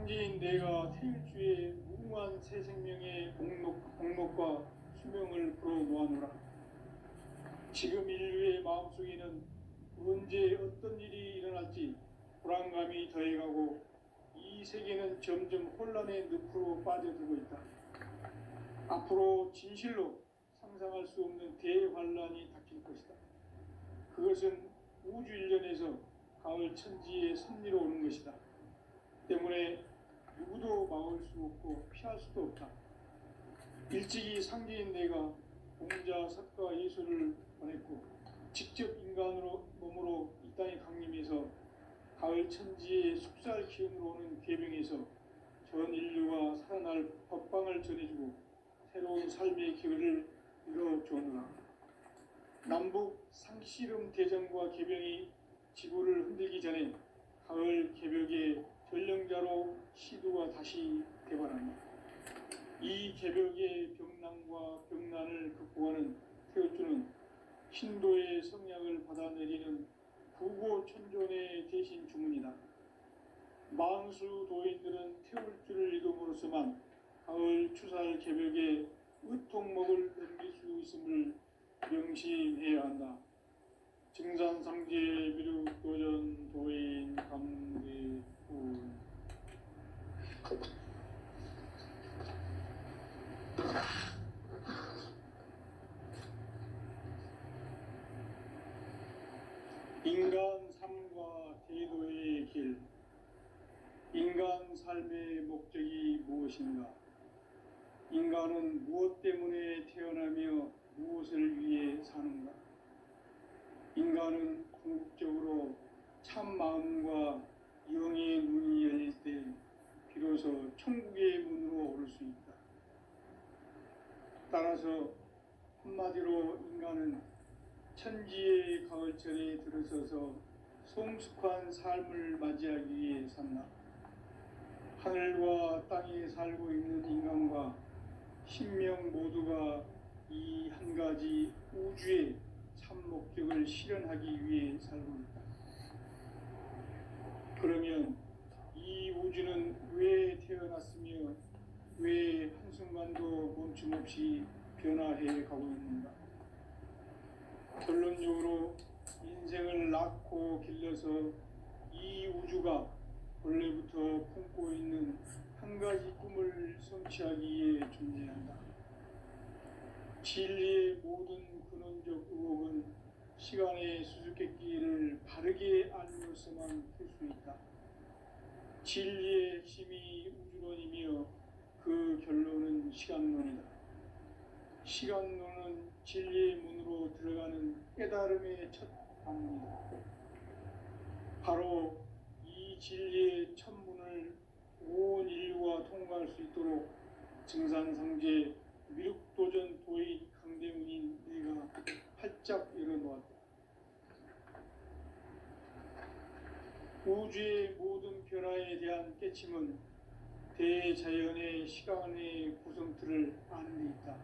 창제인 내가 태일주의 무궁한 새 생명의 목록과 수명을 풀어놓아노라. 지금 인류의 마음속에는 언제 어떤 일이 일어날지 불안감이 더해가고 이 세계는 점점 혼란의 늪으로 빠져들고 있다. 앞으로 진실로 상상할 수 없는 대환란이 닥칠 것이다. 그것은 우주 일련에서 가을 천지의 섭리로 오는 것이다. 때문에 누구도 막을 수 없고 피할 수도 없다. 일찍이 상제인 내가 공자, 석가, 예수를 보냈고 직접 인간으로 몸으로 이 땅에 강림해서 가을 천지의 숙살 기운으로 오는 계명에서 전 인류가 살아날 법방을 전해주고 새로운 삶의 기회를 이뤄주었노라. 남북 상씨름 대전과 계병이 지구를 흔들기 전에 가을 개벽의 전령자로 시두가 다시 개발한다. 이 개벽의 병난과 병난을 극복하는 태울주는 신도의 성약을 받아내리는 구고천존의 대신 주문이다. 망수 도인들은 태울주를 이름으로서만 가을 추살 개벽의 의통목을 넘길 수 있음을 명심해야 한다. 증산상제 미륵도전 도인 강대훈. 인간 삶과 대도의 길. 인간 삶의 목적이 무엇인가? 인간은 무엇 때문에 태어나며 무엇을 위해 사는가? 인간은 궁극적으로 참 마음과 영의 문이 열릴 때 비로소 천국의 문으로 오를 수 있다. 따라서 한마디로 인간은 천지의 가을철에 들어서서 성숙한 삶을 맞이하기 위해 산다. 하늘과 땅에 살고 있는 인간과 신명 모두가 이 한 가지 우주의 참 목적을 실현하기 위해 살고 있다. 그러면 이 우주는 왜 태어났으며 왜 한순간도 멈춤없이 변화해 가고 있는가? 결론적으로 인생을 낳고 길러서 이 우주가 원래부터 품고 있는 한 가지 꿈을 성취하기 위해 존재한다. 진리의 모든 근원적 의혹은 시간의 수수께끼를 바르게 알면서만 풀 수 있다. 진리의 핵심이 우주론이며 그 결론은 시간론이다. 시간론은 진리의 문으로 들어가는 깨달음의 첫 방문이다. 바로 이 진리의 첫 문을 온 인류가 통과할 수 있도록 증산상제 미륵도전 도인 강대문인 내가 활짝 열어놓았다. 우주의 모든 변화에 대한 깨침은 대자연의 시간의 구성틀을 아는 데 있다.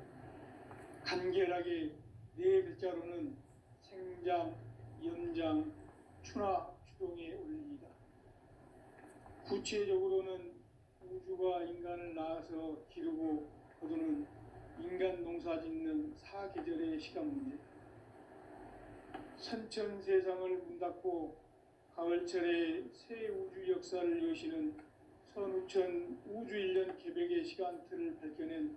간결하게 네 글자로는 생장, 연장, 추나 추동의 원리이다. 구체적으로는 우주가 인간을 낳아서 기르고 거두는 인간 농사 짓는 사계절의 시간 문제. 선천 세상을 문 닫고 가을철에 새 우주 역사를 여시는 선우천 우주 일년 개벽의 시간틀을 밝혀낸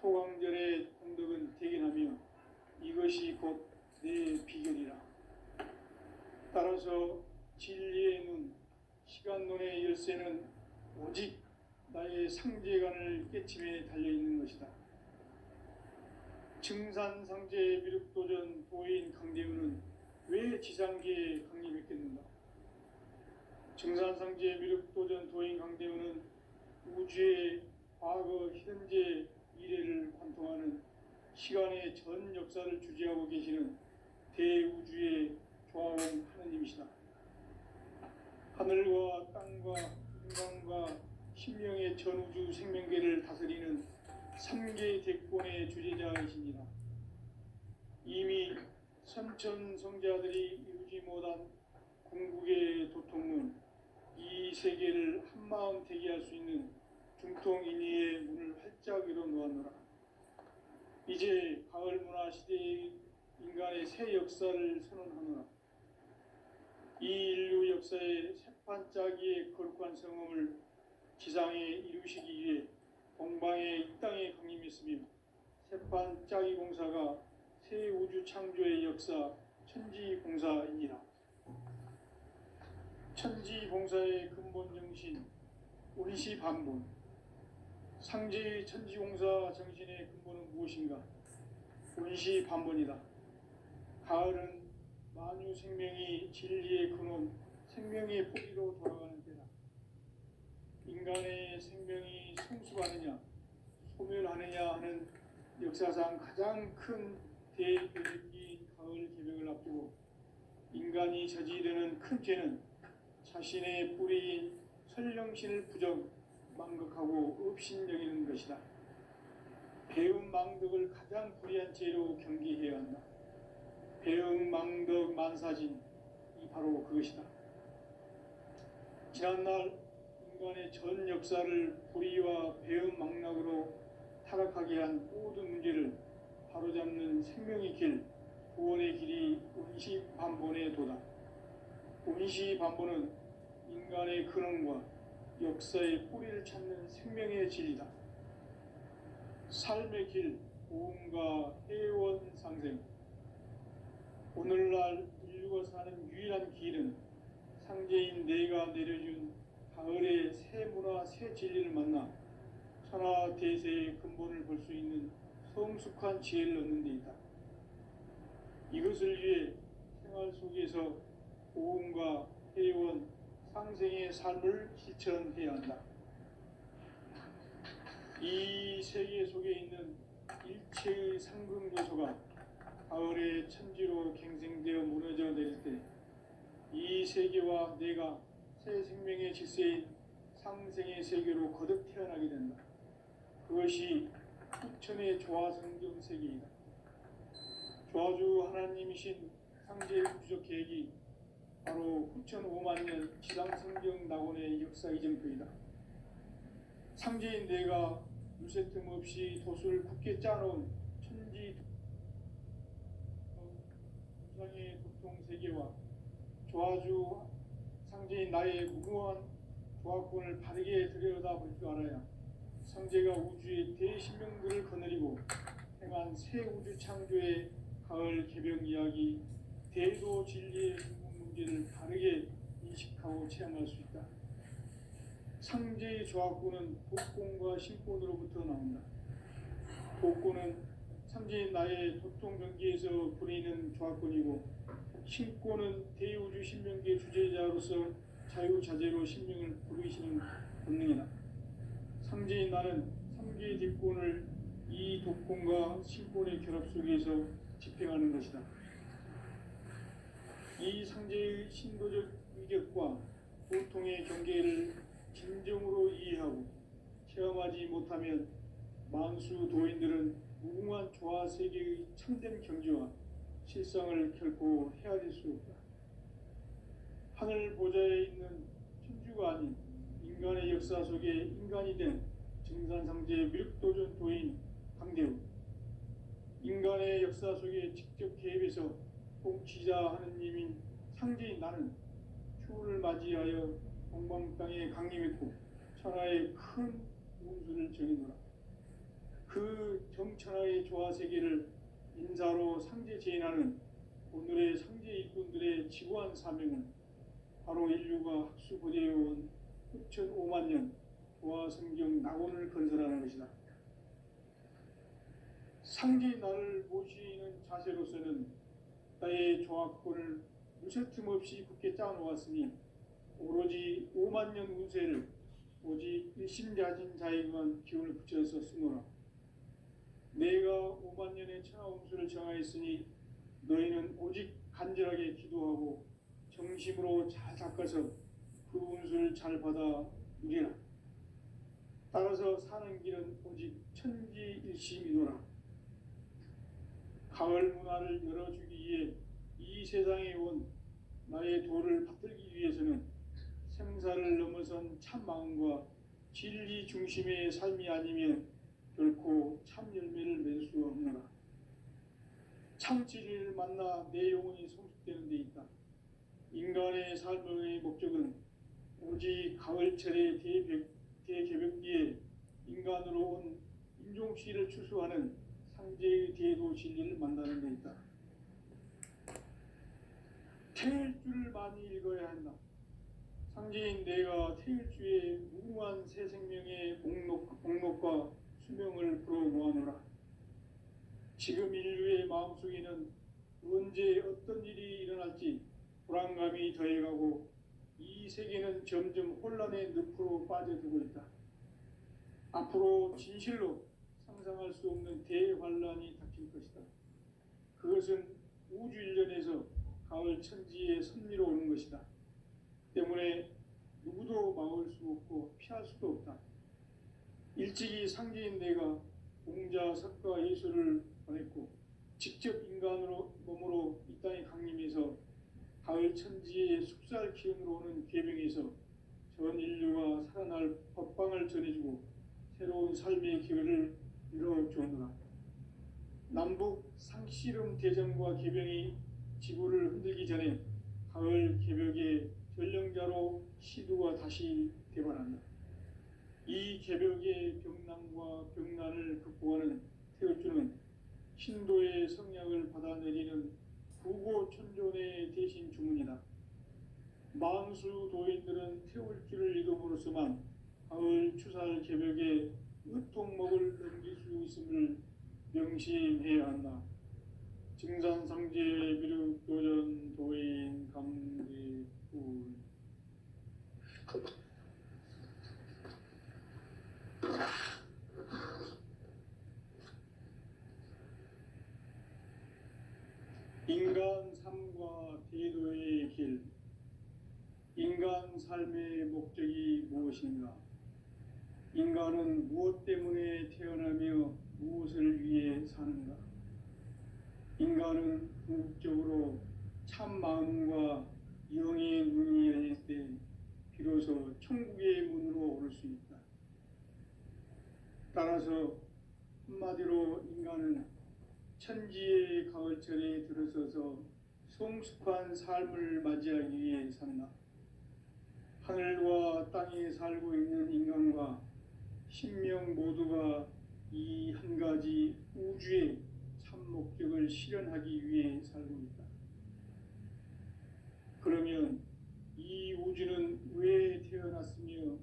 소강절의 공덕은 대견하며 이것이 곧 내 비결이라. 따라서 진리의 눈, 시간론의 열쇠는 오직 나의 상제관을 깨침에 달려있는 것이다. 증산상제 미륵도전 도인 강대훈은 왜 지상계에 강림했겠는가? 증산상제 미륵도전 도인 강대훈은 우주의 과거, 현재, 미래를 관통하는 시간의 전 역사를 주재하고 계시는 대우주의 조화원 하느님이시다. 하늘과 땅과 인간과 신명의 전우주 생명계를 다스리는 3개 대권의 주재자이시니라. 이미 선천 성자들이 이루지 못한 궁극의 도통문, 이 세계를 한마음 되게 할 수 있는 중통인의의 문을 활짝 열어 놓았노라. 이제 가을 문화 시대의 인간의 새 역사를 선언하노라. 이 인류 역사의 새판짜기의 거룩한 성음을 지상에 이루시기 위해 동방의 이 땅에 강림했으며 새판짜기 공사가 새 우주 창조의 역사 천지봉사이니라. 천지봉사의 근본 정신 운시반본. 상제의 천지공사 정신의 근본은 무엇인가? 운시반본이다. 가을은 만유 생명이 진리의 근원, 생명의 뿌리로 돌아가는 때다. 인간의 생명이 성숙하느냐, 소멸하느냐 하는 역사상 가장 큰 대개혁이 가을 개벽을 앞두고 인간이 저지르는 큰 죄는 자신의 뿌리인 설령신을 부정, 망극하고 업신여기는 것이다. 배은망덕을 가장 불의한 죄로 경계해야 한다. 배은망덕 만사진이 바로 그것이다. 지난날 인간의 전 역사를 불의와 배은망락으로 타락하게 한 모든 문제를 바로잡는 생명의 길, 구원의 길이 운시반본의 도다. 운시반본은 인간의 근원과 역사의 뿌리를 찾는 생명의 진리다. 삶의 길, 고음과 해원 상생. 오늘날 인류가 사는 유일한 길은 상제인 내가 내려준 가을의 새 문화, 새 진리를 만나 천하 대세의 근본을 볼 수 있는 성숙한 지혜를 얻는 데 있다. 이것을 위해 생활 속에서 고음과 해원, 상생의 삶을 실천해야 한다. 이 세계 속에 있는 일체의 상금 요소가 가을의 천지로 갱생되어 무너져 내릴 때 이 세계와 내가 새 생명의 질서인 상생의 세계로 거듭 태어나게 된다. 그것이 후천의 조화성경 세계이다. 조화주 하나님이신 상제의 우주적 계획이 바로 후천 5만 년 지상성경 낙원의 역사 이정표이다. 상제인 내가 누새 틈 없이 도수를 굳게 짜놓은 천지 우상의 도통 세계와 조화주 상제인 나의 무궁한 조화권을 바르게 들여다볼 줄 알아야 상제가 우주의 대신명들을 거느리고 행한 새 우주 창조의 가을 개벽 이야기, 대도 진리의 문제를 바르게 인식하고 체험할 수 있다. 상제의 조화권은 복권과 신권으로부터 나온다. 복권은 상제인 나의 도통 경계에서 부리는 조화권이고, 신권은 대우주 신명계 주제자로서 자유자재로 신명을 부르시는 본능이다. 상제인 나는 상제의 뒷권을 이 독권과 신권의 결합 속에서 집행하는 것이다. 이 상제의 신도적 위격과 보통의 경계를 진정으로 이해하고 체험하지 못하면 만수 도인들은 무궁한 조화 세계의 참된 경지와 실상을 결코 헤아릴 수 없다. 하늘 보좌에 있는 천주가 아닌 인간의 역사 속에 인간이 된 증산상제의 미륵도전 도인 강대우, 인간의 역사 속에 직접 개입해서 통치자 하느님인 상제인 나는 추운을 맞이하여 동방 땅에 강림했고 천하의 큰 운수를 정해노라. 그 정천하의 조화 세계를 인사로 상제 제인하는 오늘의 상제 일꾼들의 지구한 사명은 바로 인류가 학수고대해온 후천 5만 년 조화 성경 낙원을 건설하는 것이다. 상제 나를 모시는 자세로서는 나의 조화권을 무쇠틈 없이 굳게 짜놓았으니 오로지 5만 년 운세를 오직 일심자진 자에게만 기운을 붙여서 쓰노라. 내가 5만 년의 천하 운수를 정하였으니 너희는 오직 간절하게 기도하고 정심으로 잘 닦아서 그 운수를 잘 받아 누리라. 따라서 사는 길은 오직 천지일심이노라. 가을 문화를 열어주기 위해 이 세상에 온 나의 도를 받들기 위해서는 생사를 넘어선 참 마음과 진리 중심의 삶이 아니면 결코 참 열매를 맺을 수 없노라. 참 진리를 만나 내 영혼이 성숙되는 데 있다. 인간의 삶의 목적은 오직 가을철의 대개벽기에 인간으로 온 인종씨를 추수하는 상제의 대도 진리를 만나는 데 있다. 태일주를 많이 읽어야 한다. 상제인 내가 태일주의 무궁한 새 생명의 목록과 수명을 풀어 모아노라. 지금 인류의 마음속에는 언제 어떤 일이 일어날지 불안감이 더해가고 이 세계는 점점 혼란의 늪으로 빠져들고 있다. 앞으로 진실로 상상할 수 없는 대환란이 닥칠 것이다. 그것은 우주 일련에서 가을 천지의 섭리로 오는 것이다. 때문에 누구도 막을 수 없고 피할 수도 없다. 일찍이 상제인 내가 공자, 석가, 예수를 보냈고 직접 인간으로 몸으로 이 땅에 강림해서 가을 천지의 숙살 기운으로 오는 계명에서 전 인류가 살아날 법방을 전해주고 새로운 삶의 기회를 이뤄주었노라. 남북 상씨름 대전과 계병이 지구를 흔들기 전에 가을 개벽의 전령자로 시두가 다시 대발한다. 이 개벽의 병난과 병난을 극복하는 태울주는 신도의 성약을 받아내리는 구고천존의 대신 주문이다. 만수 도인들은 태울주를 이름으로서만 가을 추살 개벽의 의통목을 넘길 수 있음을 명심해야 한다. 증산상제 미륵도전 도인 감리군. 인간 삶과 대도의 길. 인간 삶의 목적이 무엇인가? 인간은 무엇 때문에 태어나며 무엇을 위해 사는가? 인간은 궁극적으로 참 마음과 영의 눈이 열릴 때 비로소 천국의 문으로 오를 수 있다. 따라서 한마디로 인간은 천지의 가을철에 들어서서 성숙한 삶을 맞이하기 위해 산다. 하늘과 땅에 살고 있는 인간과 신명 모두가 이 한 가지 우주의 참 목적을 실현하기 위해 살고 있다. 그러면 이 우주는 왜 태어났으며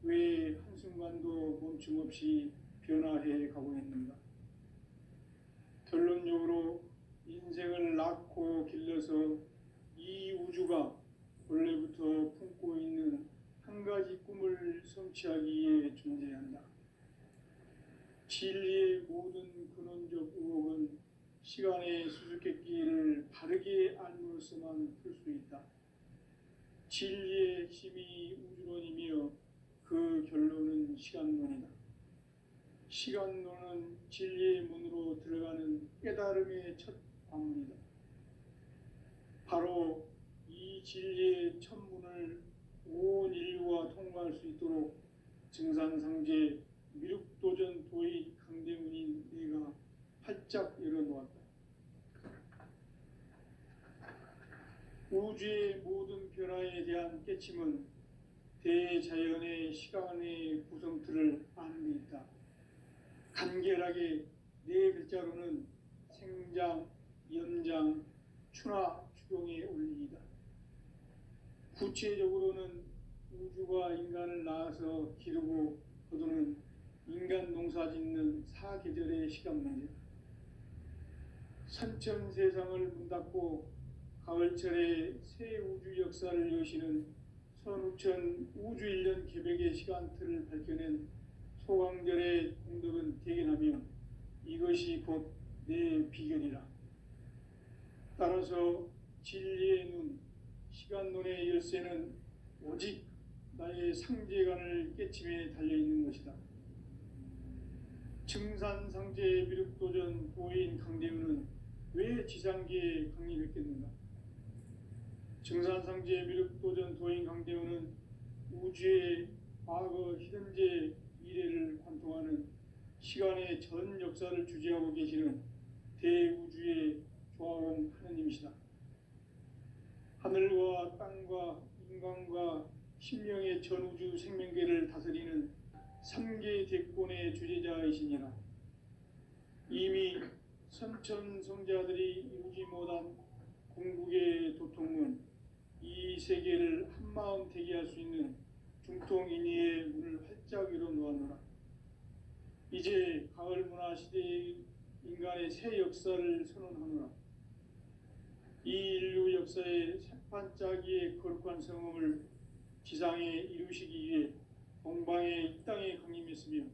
왜 한순간도 멈춤 없이 변화해 가고 있는가? 결론적으로 인생을 낳고 길러서 이 우주가 원래부터 품고 있는 한 가지 꿈을 성취하기 위해 존재한다. 진리의 모든 근원적 의혹은 시간의 수수께끼를 바르게 알므로서만 풀 수 있다. 진리의 핵심이 우주론이며 그 결론은 시간론이다. 시간론은 진리의 문으로 들어가는 깨달음의 첫 관문이다. 바로 이 진리의 첫 문을 온 인류가 통과할 수 있도록 증산상제 미륵도전 도의 강대문인 내가 활짝 열어놓았다. 우주의 모든 변화에 대한 깨침은 대자연의 시간의 구성틀을 아는 데 있다. 간결하게 네 글자로는 생장, 연장, 추나 추동의 원리이다. 구체적으로는 우주가 인간을 낳아서 기르고 거두는 인간 농사 짓는 사계절의 시간 문제다. 선천 세상을 문 닫고 가을철에 새 우주 역사를 여시는 선우천 우주 1년 개벽의 시간틀을 밝혀낸 소강절의 공덕은 대견하며 이것이 곧 내 비결이라. 따라서 진리의 눈, 시간론의 열쇠는 오직 나의 상제관을 깨침에 달려있는 것이다. 증산상제 미륵도전 도인 강대우는 왜 지상계에 강림했겠는가? 증산상제 미륵도전 도인 강대우는 우주의 과거, 현재, 미래를 관통하는 시간의 전 역사를 주재하고 계시는 대우주의 조화로운 하느님이시다. 하늘과 땅과 인간과 신령의 전우주 생명계를 다스리는 삼계 대권의 주재자이시니라. 이미 선천성자들이 이루지 못한 궁극의 도통문, 이 세계를 한마음 되게 할 수 있는 중통인의의 문을 활짝 열어놓았노라. 이제 가을 문화 시대의 인간의 새 역사를 선언하노라. 이 인류 역사의 새판짜기의 거룩한 성음을 지상에 이루시기 위해 동방의 이 땅에 강림했으며,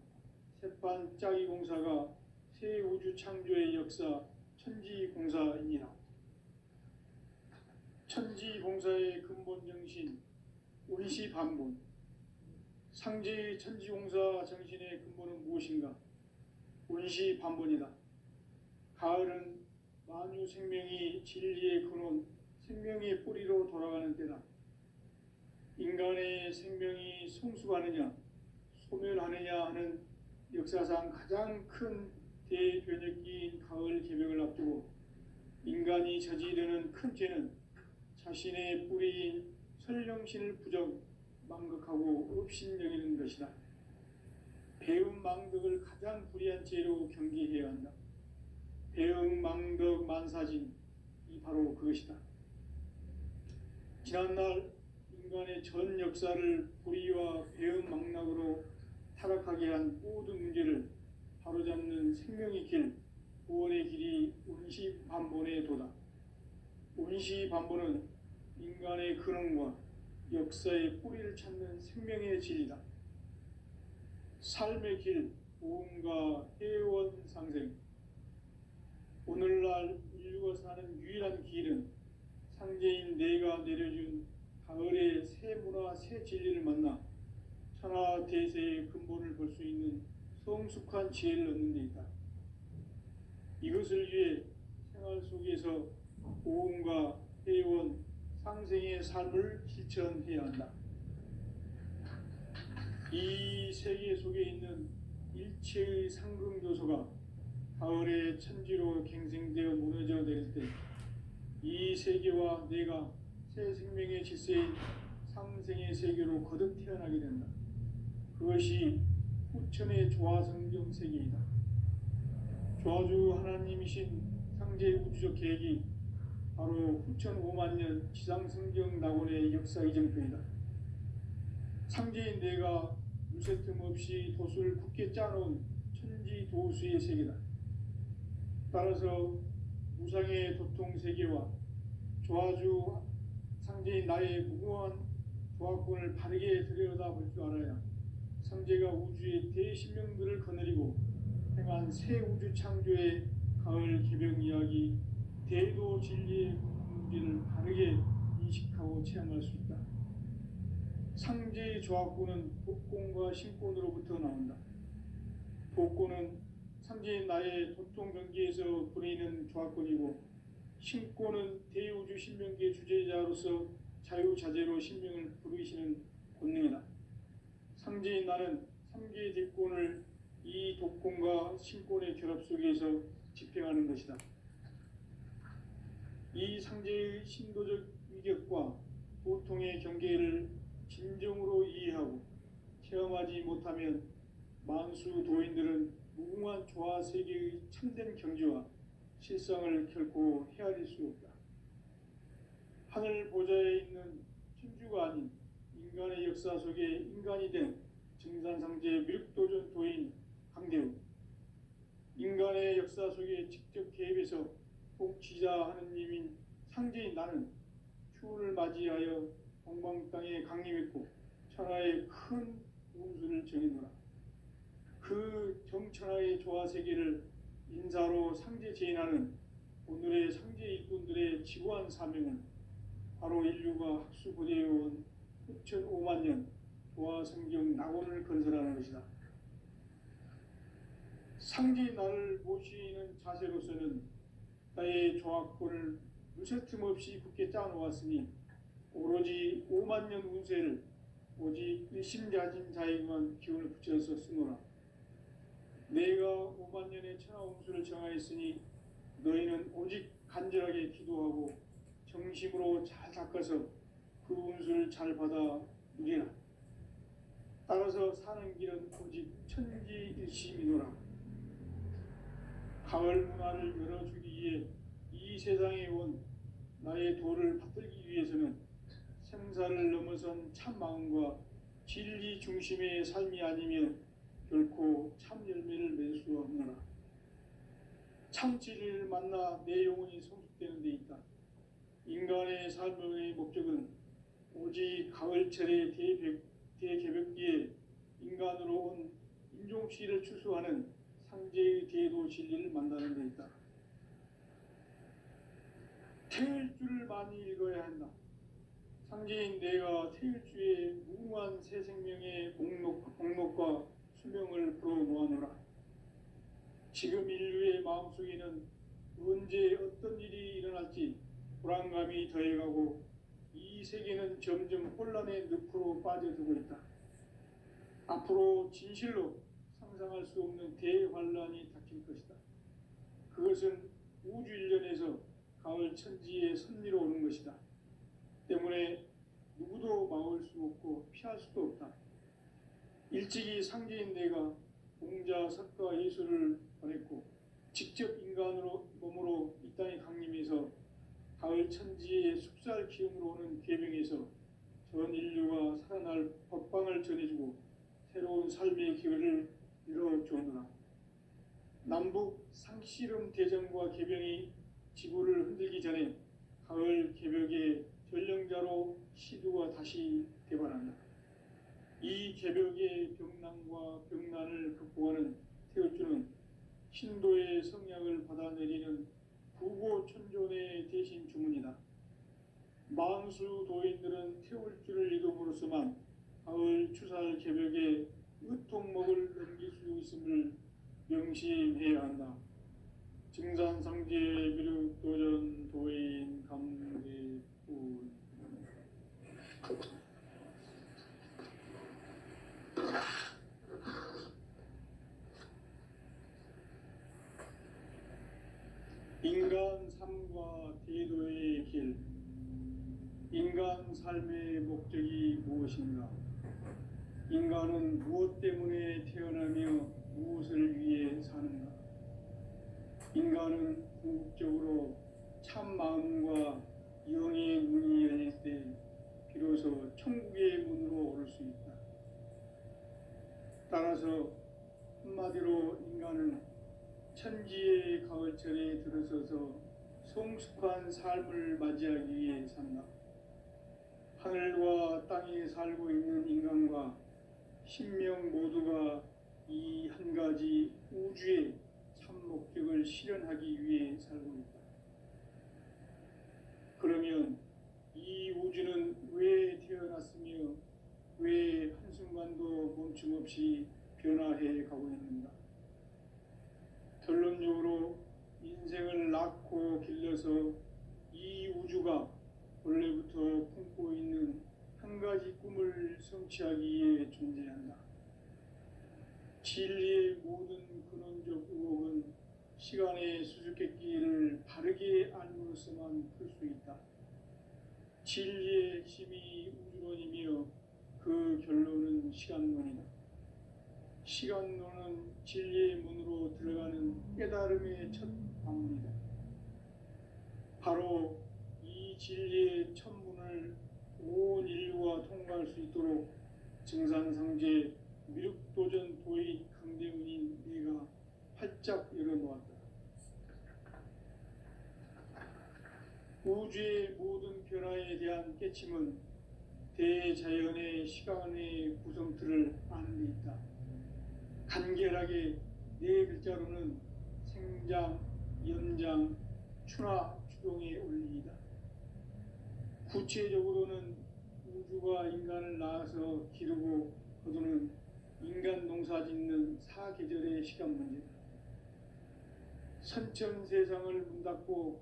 새판짜기 공사가 새 우주 창조의 역사 천지공사이니라. 천지공사의 근본 정신 운시반본. 상제의 천지공사 정신의 근본은 무엇인가? 운시반본이다. 가을은 만유 생명이 진리의 근원, 생명의 뿌리로 돌아가는 때다. 인간의 생명이 성숙하느냐 소멸하느냐 하는 역사상 가장 큰 대변혁기인 가을 개벽을 앞두고 인간이 저지르는 큰 죄는 자신의 뿌리인 설령신을 부정 망극하고 업신여기는 것이다. 배음 망덕을 가장 불의한 죄로 경계해야 한다. 배음 망덕 만사진, 이 바로 그것이다. 지난날 인간의 전 역사를 불의와 배음 망락으로 타락하게 한 모든 문제를 바로잡는 생명의 길, 구원의 길이 운시반본의 도다. 운시반본은 인간의 근원과 역사의 뿌리를 찾는 생명의 진리다. 삶의 길, 보험과 회원 상생. 오늘날 인류가 사는 유일한 길은 상제인 내가 내려준 가을의 새 문화, 새 진리를 만나 천하 대세의 근본을 볼 수 있는 성숙한 지혜를 얻는 데 있다. 이것을 위해 생활 속에서 보험과 회원, 상생의 삶을 실천해야 한다. 이 세계 속에 있는 일체의 상승교소가 가을의 천지로 갱생되어 무너져 내릴 때 이 세계와 내가 새 생명의 질서인 상생의 세계로 거듭 태어나게 된다. 그것이 후천의 조화성경 세계이다. 조화주 하나님이신 상제 우주적 계획이 바로 후천 5만년 지상성경 낙원의 역사 이정표이다. 상제인 내가 무쇠 틈 없이 도수를 굳게 짜놓은 천지 도수의 세계다. 따라서 무상의 도통 세계와 조화주 상제인 나의 무궁한 조화권을 바르게 들여다볼 줄 알아야 상제가 우주의 대신명들을 거느리고 행한 새 우주 창조의 가을 개벽 이야기, 대도 진리의 문제를 바르게 인식하고 체험할 수 있다. 상제의 조화권은 복권과 신권으로부터 나온다. 복권은 상제인 나의 도통 경계에서 부리는 조화권이고, 신권은 대우주 신명계 주제자로서 자유자재로 신명을 부르시는 권능이다. 상제인 나는 3개의 대권을 이 독권과 신권의 결합 속에서 집행하는 것이다. 이 상제의 신도적 위격과 도통의 경계를 진정으로 이해하고 체험하지 못하면 만수 도인들은 무궁한 조화 세계의 참된 경지와 실상을 결코 헤아릴 수 없다. 하늘 보좌에 있는 천주가 아닌 인간의 역사 속에 인간이 된 증산상제 밀육도전 도인 강대우, 인간의 역사 속에 직접 개입해서 통치자 하느님인 상제인 나는 추운을 맞이하여 동방 땅에 강림했고 천하의 큰 운수를 정해노라. 그 정천하의 조화 세계를 인사로 상제 제인하는 오늘의 상제 일꾼들의 지구한 사명은 바로 인류가 학수고대해온 후천 5만년 조화 성경 낙원을 건설하는 것이다. 상제인 나를 모시는 자세로서는 나의 조화권을 무쇠 틈 없이 굳게 짜놓았으니 오로지 5만년 운세를 오직 일심자진 자에게만 기운을 붙여서 쓰노라. 내가 5만 년의 천하 홍수를 정하였으니 너희는 오직 간절하게 기도하고 정심으로 잘 닦아서 그 운수를 잘 받아 누리라. 따라서 사는 길은 오직 천지일심이노라. 가을 문화를 열어주기 위해 이 세상에 온 나의 도를 받들기 위해서는 생사를 넘어선 참 마음과 진리 중심의 삶이 아니면 결코 참 열매를 맺을 수 없노라. 참 진리를 만나 내 영혼이 성숙되는 데 있다. 인간의 삶의 목적은 오직 가을철의 대개벽기에 인간으로 온 인종시를 추수하는 상제의 대도 진리를 만나는 데 있다. 태일주를 많이 읽어야 한다. 상제인 내가 태일주의 무궁한 새 생명의 목록과 수명을 풀어놓아노라. 지금 인류의 마음속에는 언제 어떤 일이 일어날지 불안감이 더해가고 이 세계는 점점 혼란의 늪으로 빠져들고 있다. 앞으로 진실로 상상할 수 없는 대환란이 닥칠 것이다. 그것은 우주 일련에서 가을 천지의 섭리로 오는 것이다. 때문에 누구도 막을 수 없고 피할 수도 없다. 일찍이 상제인 내가 공자, 석가, 예수를 보냈고 직접 인간으로 몸으로 이 땅에 강림해서 가을 천지의 숙살 기운으로 오는 계명에서 전 인류가 살아날 법방을 전해주고 새로운 삶의 기회를 열어주었노라. 남북 상씨름 대전과 계병이 지구를 흔들기 전에 가을 개벽의 전령자로 시두가 다시 대발한다. 이 개벽의 병난과 병난을 극복하는 태울주는 신도의 성약을 받아내리는 구고천존의 대신 주문이다. 만수 도인들은 태울주를 이름으로서만 가을 추살 개벽의 의통목을 넘길 수 있음을 명심해야 한다. 증산상제 미륵도전 도인 감대군. 인간 삶과 대도의 길. 인간 삶의 목적이 무엇인가? 인간은 무엇 때문에 태어나며 무엇을 위해 사는가? 인간은 궁극적으로 참 마음과 영의 문이 열릴 때 비로소 천국의 문으로 오를 수 있다. 따라서 한마디로 인간은 천지의 가을철에 들어서서 성숙한 삶을 맞이하기 위해 산다. 하늘과 땅에 살고 있는 인간과 신명 모두가 이 한 가지 우주의 참 목적을 실현하기 위해 살고 있다. 그러면 이 우주는 왜 태어났으며 왜 한순간도 멈춤없이 변화해 가고 있는가? 결론적으로 인생을 낳고 길러서 이 우주가 원래부터 품고 있는 한 가지 꿈을 성취하기 위해 존재한다. 진리의 모든 근원적 의혹은 시간의 수수께끼를 바르게 알므로서만 풀 수 있다. 진리의 핵심이 우주론이며 그 결론은 시간론이다. 시간론은 진리의 문으로 들어가는 깨달음의 첫 방문이다. 바로 이 진리의 첫 문을 온 인류가 통과할 수 있도록 증산상제 미륵도전 도인 강대훈인 내가 활짝 열어놓았다. 우주의 모든 변화에 대한 깨침은 대자연의 시간의 구성틀을 아는 데 있다. 간결하게 네 글자로는 생장, 연장, 추나 추동의 원리이다. 구체적으로는 우주가 인간을 낳아서 기르고 거두는 인간 농사 짓는 사계절의 시간 문제다. 선천 세상을 문 닫고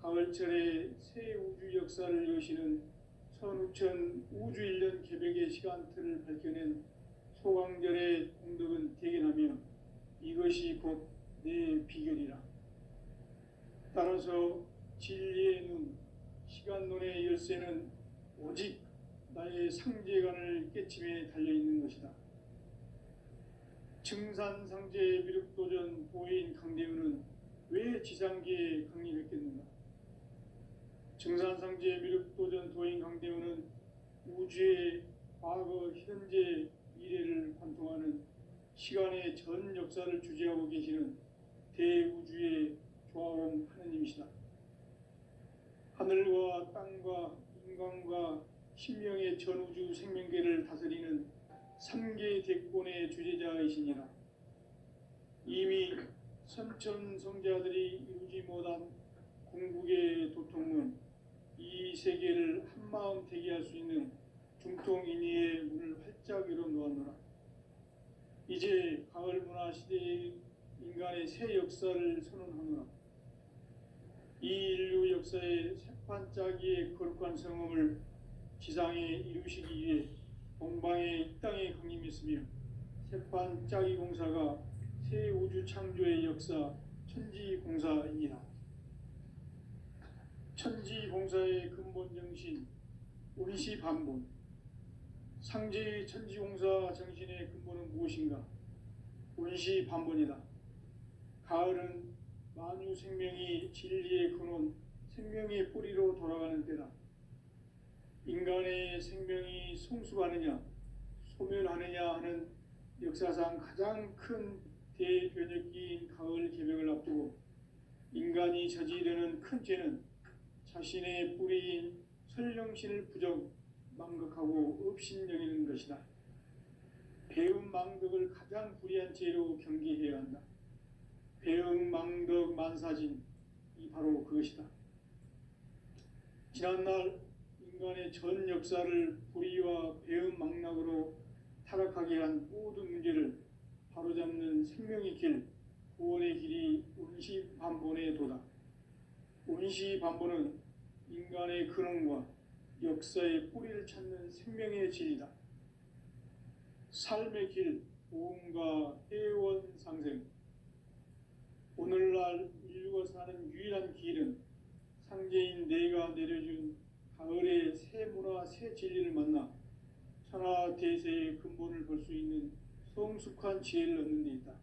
가을철에 새 우주 역사를 여시는 선우천 우주일련 개벽의 시간틀을 밝혀낸 소강절의 공덕은 대견하며 이것이 곧 내 비결이라. 따라서 진리의 눈, 시간론의 열쇠는 오직 나의 상제관을 깨침에 달려있는 것이다. 증산상제 미륵도전 도인 강대우는 왜 지상계에 강림했겠는가? 증산상제 미륵도전 도인 강대우는 우주의 과거, 현재, 미래를 관통하는 시간의 전 역사를 주재하고 계시는 대우주의 조화원 하느님이시다. 하늘과 땅과 인간과 신명의 전우주 생명계를 다스리는 삼계 대권의 주재자이시니라. 이미 선천성자들이 이루지 못한 궁극의 도통문, 이 세계를 한마음 되게 할 수 있는 중통인의의 문을 활짝 열어놓았노라. 이제 가을 문화 시대의 인간의 새 역사를 선언하노라. 이 인류 역사의 새판짜기의 거룩한 성험을 지상에 이루시기 위해 동방의 이 땅에 강림했으며 새판짜기 공사가 새 우주 창조의 역사 천지공사이니라. 천지공사의 근본 정신 운시반본. 상제의 천지공사 정신의 근본은 무엇인가? 운시반본이다. 가을은 만유 생명이 진리의 근원, 생명의 뿌리로 돌아가는 때다. 인간의 생명이 성숙하느냐, 소멸하느냐 하는 역사상 가장 큰 대변혁기인 가을 개벽을 앞두고 인간이 저지르는 큰 죄는 자신의 뿌리인 설령신을 부정, 망극하고 업신여기는 것이다. 배음 망덕을 가장 불의한 죄로 경계해야 한다. 배음 망덕 만사진, 이 바로 그것이다. 지난날 인간의 전 역사를 불의와 배음 망락으로 타락하게 한 모든 문제를 바로잡는 생명의 길, 구원의 길이 운시반본의 도다. 운시반본은 인간의 근원과 역사의 뿌리를 찾는 생명의 진리다. 삶의 길, 보험과 해원 상생. 오늘날 인류가 사는 유일한 길은 상제인 내가 내려준 가을의 새 문화, 새 진리를 만나 천하 대세의 근본을 볼 수 있는 성숙한 지혜를 얻는 데 있다.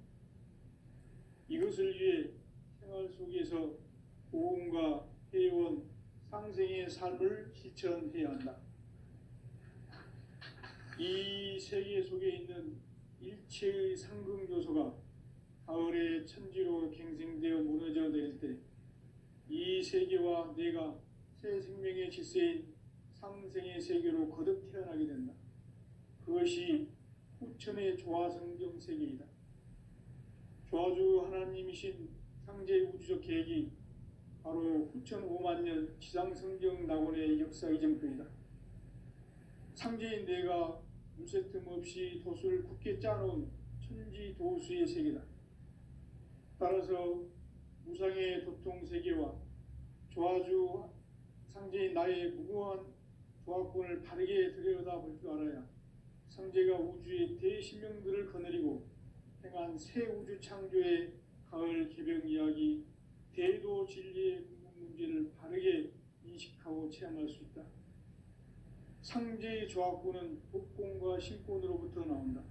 이것을 위해 생활 속에서 보험과 해원, 상생의 삶을 실천해야 한다. 이 세계 속에 있는 일체의 상극 요소가 가을의 천지로 갱생되어 무너져 내릴 때 이 세계와 내가 새 생명의 질서인 상생의 세계로 거듭 태어나게 된다. 그것이 후천의 조화성경 세계이다. 조화주 하나님이신 상제 우주적 계획이 바로 후천 5만 년 지상성경 낙원의 역사 이전편이다. 상제인 내가 물새 틈 없이 도수를 굳게 짜놓은 천지 도수의 세계다. 따라서 무상의 도통 세계와 조화주 상제인 나의 무궁한 조화권을 바르게 들여다볼 줄 알아야 상제가 우주의 대신명들을 거느리고 행한 새 우주 창조의 가을 개벽 이야기, 대도 진리의 궁극 문제를 바르게 인식하고 체험할 수 있다. 상제의 조화권은 복권과 신권으로부터 나온다.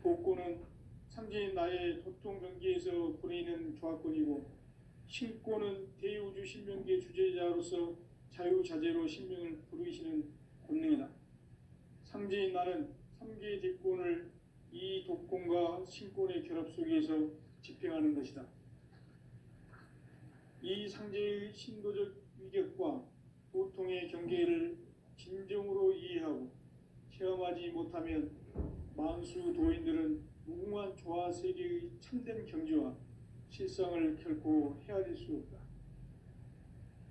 복권은 상제인 나의 도통 경계에서 보내는 조화권이고, 신권은 대우주 신명계 주제자로서 자유자재로 신명을 부르시는 권능이다. 상제인 나는 3개의 뒷권을 이 독권과 신권의 결합 속에서 집행하는 것이다. 이 상제의 신도적 위격과 도통의 경계를 진정으로 이해하고 체험하지 못하면 만수 도인들은 무궁한 조화 세계의 참된 경지와 실상을 결코 헤아릴 수 없다.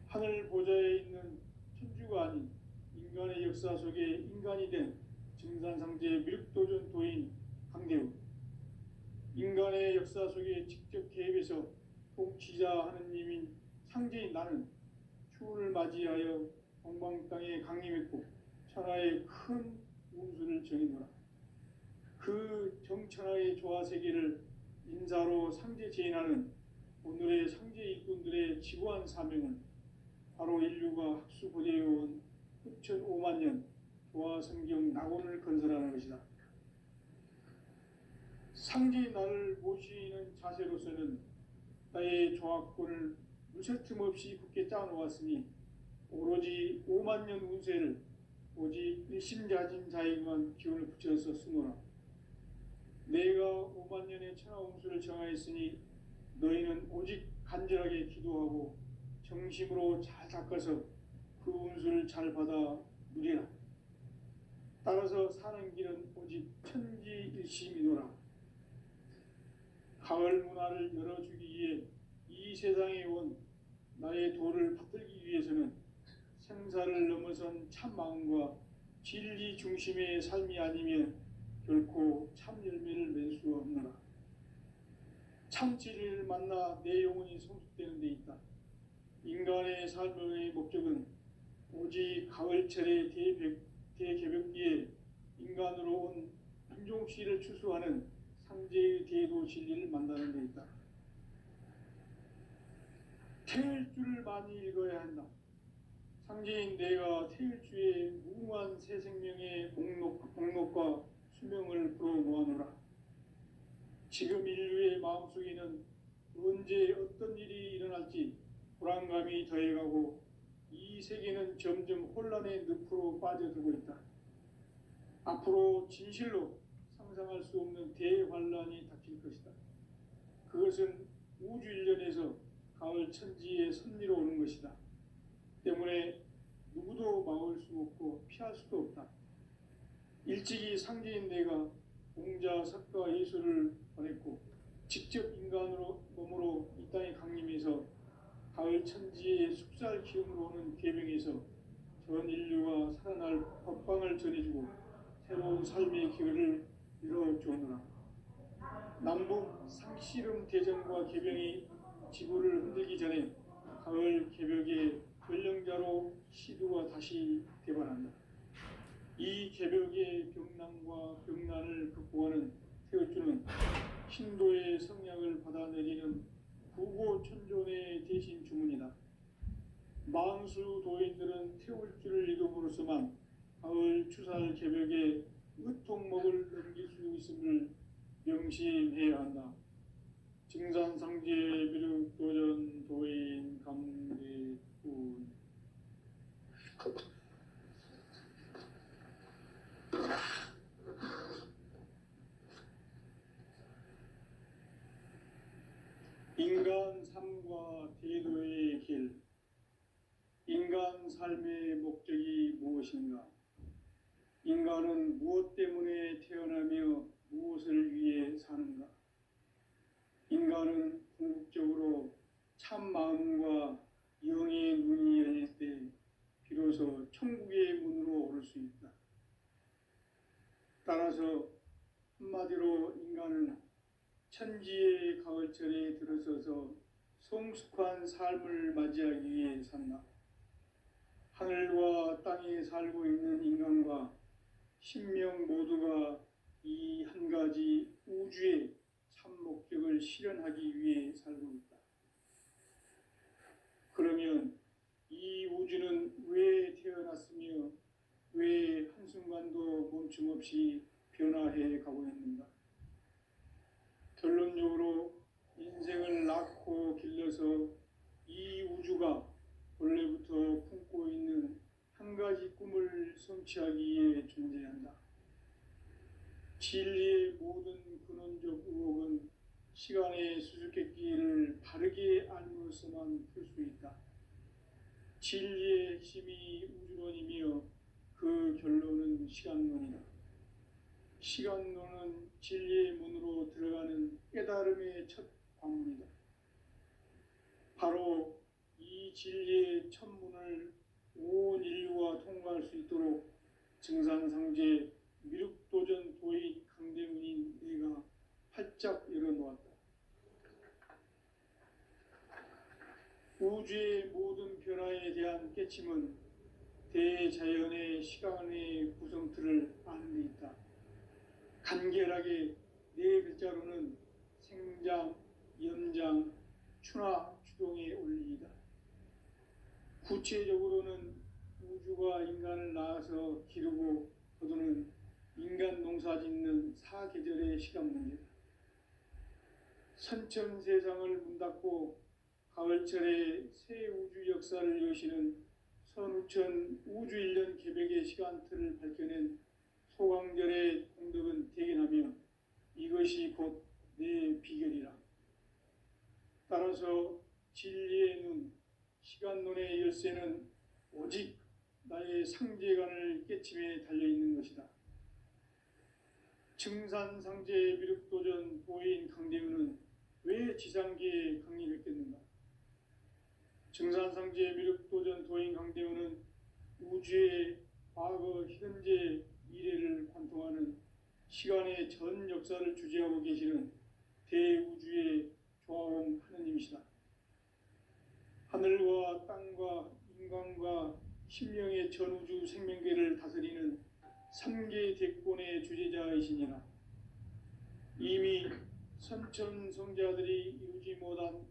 하늘 보좌에 있는 천주가 아닌 인간의 역사 속에 인간이 된 증산상제 미륵도전 도인 강대우, 인간의 역사 속에 직접 개입해서 통치자 하느님인 상제인 나는 추운을 맞이하여 동방 땅에 강림했고 천하의 큰 운수를 정해노라. 그 정천하의 조화세계를 인사로 상제 제인하는 오늘의 상제 일꾼들의 지구한 사명은 바로 인류가 학수 고대해온 흡천 5만 년 조화성경 낙원을 건설하는 것이다. 상제의 나를 모시는 자세로서는 나의 조합권을 무설틈 없이 굳게 짜놓았으니 오로지 5만 년 운세를 오직 일심자진 자에게만 기운을 붙여서 쓰노라. 내가 5만 년의 천하 운수를 정하였으니 너희는 오직 간절하게 기도하고 정심으로 잘 닦아서 그 운수를 잘 받아 누리라. 따라서 사는 길은 오직 천지일심이노라. 가을 문화를 열어주기 위해 이 세상에 온 나의 도를 받들기 위해서는 생사를 넘어선 참 마음과 진리 중심의 삶이 아니면 결코 참 열매를 맺을 수 없노라. 참 진리를 만나 내 영혼이 성숙되는 데 있다. 인간의 삶의 목적은 오직 가을철의 대개벽기에 인간으로 온 인종시를 추수하는 상제의 대도 진리를 만나는 데 있다. 태일주를 많이 읽어야 한다. 상제인 내가 태일주의 무궁한 새 생명의 목록과 수명을 불어모아노라. 지금 인류의 마음속에는 언제 어떤 일이 일어날지 불안감이 더해가고 이 세계는 점점 혼란의 늪으로 빠져들고 있다. 앞으로 진실로 상상할 수 없는 대환란이 닥칠 것이다. 그것은 우주 일련에서 가을 천지의 섭리로 오는 것이다. 때문에 누구도 막을 수 없고 피할 수도 없다. 일찍이 상제인 내가 공자, 석가, 예수를 보냈고 직접 인간으로 몸으로 이 땅에 강림해서 가을 천지의 숙살 기운으로 오는 계명에서 전 인류가 살아날 법방을 전해주고 새로운 삶의 기회를 열어주오노라. 남북 상씨름 대전과 개병이 지구를 흔들기 전에 가을 개벽의 전령자로 시두가 다시 대반한다. 이 개벽의 병난과 병난을 극복하는 태울주는 신도의 성량을 받아내리는 구고천존의 대신 주문이다. 만수 도인들은 태울주를 이름으로서만 가을 추살 개벽에 의통목을 넘길 수 있음을 명심해야 한다. 증산상제 비륵도전 도인 감대군. 인간 삶과 대도의 길. 인간 삶의 목적이 무엇인가? 인간은 무엇 때문에 태어나며 무엇을 위해 사는가? 인간은 궁극적으로 참 마음과 영의 눈이 열릴 때 비로소 천국의 문으로 오를 수 있다. 따라서 한마디로 인간은 천지의 가을철에 들어서서 성숙한 삶을 맞이하기 위해 산다. 하늘과 땅에 살고 있는 인간과 신명 모두가 이 한 가지 우주의 참 목적을 실현하기 위해 살고 있다. 그러면 이 우주는 왜 태어났으며 왜 한순간도 멈춤 없이 변화해 가고 있는가? 결론적으로 인생을 낳고 길러서 이 우주가 원래부터 품고 있는 한 가지 꿈을 성취하기 위해 존재한다. 진리의 모든 근원적 의혹은 시간의 수수께끼를 바르게 알므로서만 풀 수 있다. 진리의 핵심이 우주론이며 그 결론은 시간론이다. 시간론은 진리의 문으로 들어가는 깨달음의 첫 관문이다. 바로 이 진리의 첫 문을 온 인류가 통과할 수 있도록 증산상제 미륵도전 도의 강대문인 내가 활짝 열어놓았다. 우주의 모든 변화에 대한 깨침은 대자연의 시간의 구성틀을 아는 데 있다. 간결하게 네 글자로는 생장, 연장, 추나 추동의 원리이다. 구체적으로는 우주가 인간을 낳아서 기르고 거두는 인간 농사 짓는 사계절의 시간 문제다. 선천 세상을 문닫고 가을철에 새 우주 역사를 여시는 선우천 우주일년 개백의 시간틀을 밝혀낸 소강절의 공덕은 대견하며 이것이 곧 내 비결이라. 따라서 진리의 눈, 시간론의 열쇠는 오직 나의 상제관을 깨침에 달려있는 것이다. 증산상제 미륵도전 도인 강대우는 왜 지상계에 강림했겠는가? 증산상제 미륵도전 도인 강대우는 우주의 과거, 현재, 미래를 관통하는 시간의 전 역사를 주재하고 계시는 대우주의 조화원 하느님이시다. 하늘과 땅과 인간과 신명의 전우주 생명계를 다스리는 삼계 대권의 주재자이시니라. 이미 선천성자들이 이루지 못한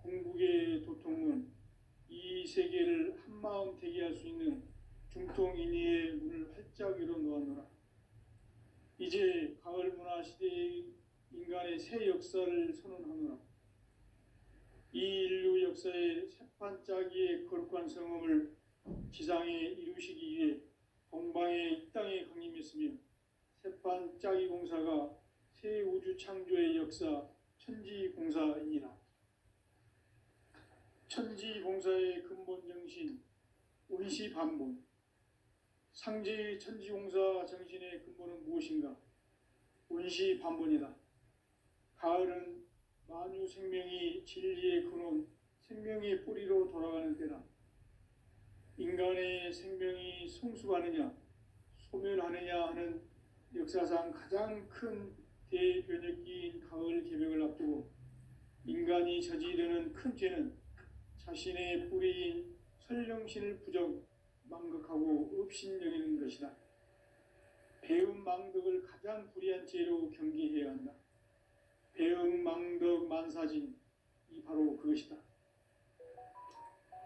궁극의 도통은 이 세계를 한마음 되게 할 수 있는 중통인의의 문을 활짝 열어 놓았노라. 이제 가을 문화 시대의 인간의 새 역사를 선언하노라. 이 인류 역사의 새판짜기의 거룩한 성음을 지상에 이루시기 위해 동방에 이 땅에 강림했으며 새판짜기 공사가 새 우주 창조의 역사 천지공사이니라. 천지공사의 근본 정신 원시반본. 상제의 천지공사 정신의 근본은 무엇인가? 원시반본이다. 가을은 만유 생명이 진리의 근원, 생명의 뿌리로 돌아가는 때다. 인간의 생명이 성숙하느냐, 소멸하느냐 하는 역사상 가장 큰 대변혁기인 가을 개벽을 앞두고 인간이 저지르는 큰 죄는 자신의 뿌리인 설령신을 부정, 망극하고 업신여기는 것이다. 배음 망덕을 가장 불의한 죄로 경계해야 한다. 배음 망덕 만사진, 이 바로 그것이다.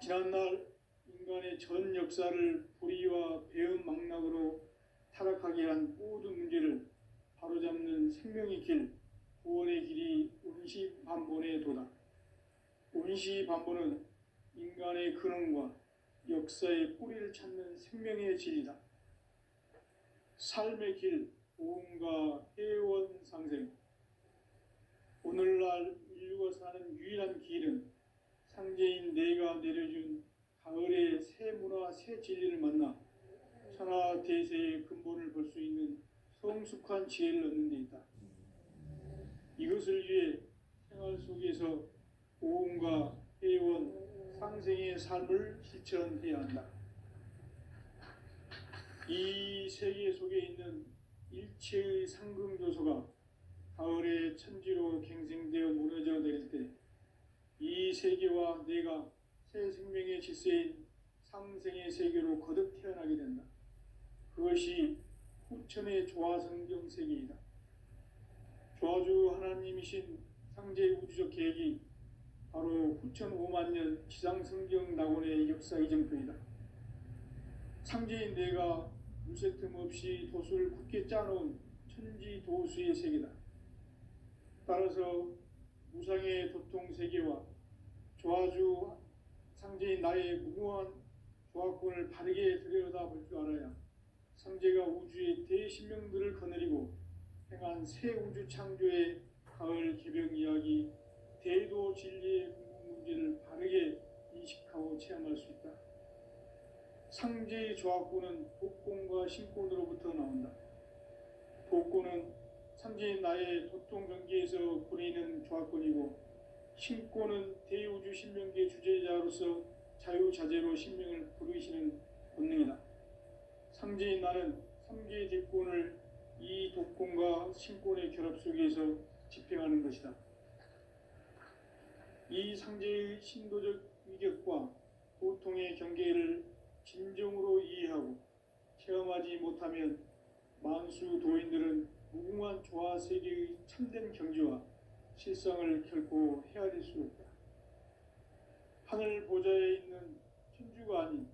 지난날 인간의 전 역사를 불의와 배음 망락으로 타락하게 한 모든 문제를 바로잡는 생명의 길, 구원의 길이 원시반본의 도다. 원시반본은 인간의 근원과 역사의 뿌리를 찾는 생명의 진리다. 삶의 길, 보험과 회원 상생. 오늘날 인류가 사는 유일한 길은 상제인 내가 내려준 가을의 새 문화, 새 진리를 만나 천하 대세의 근본을 볼 수 있는 성숙한 지혜를 얻는 데 있다. 이것을 위해 생활 속에서 보험과 회원, 상생의 삶을 실천해야 한다. 이 세계 속에 있는 일체의 상금조소가 가을의 천지로 갱생되어 무너져 내릴 때 이 세계와 내가 새 생명의 질서인 상생의 세계로 거듭 태어나게 된다. 그것이 후천의 조화성경 세계이다. 조화주 하나님이신 상제의 우주적 계획이 바로 후천 5만 년 지상성경 낙원의 역사 이정표이다. 상제인 내가 물새틈 없이 도수를 굳게 짜놓은 천지도수의 세계다. 따라서 무상의 도통 세계와 조화주 상제인 나의 무궁한 조화권을 바르게 들여다볼 줄 알아야 상제가 우주의 대신명들을 거느리고 행한 새 우주 창조의 가을 개벽 이야기, 대도 진리의 궁극 문제를 바르게 인식하고 체험할 수 있다. 상제의 조화권은 복권과 신권으로부터 나온다. 복권은 상제인 나의 도통 경계에서 부리는 조화권이고, 신권은 대우주 신명계 주제자로서 자유자재로 신명을 부르시는 본능이다. 상제인 나는 3개의 대권을 이 독권과 신권의 결합 속에서 집행하는 것이다. 이 상제의 신도적 위격과 고통의 경계를 진정으로 이해하고 체험하지 못하면 만수 도인들은 무궁한 조화 세계의 참된 경지와 실상을 결코 헤아릴 수 없다. 하늘 보좌에 있는 천주가 아닌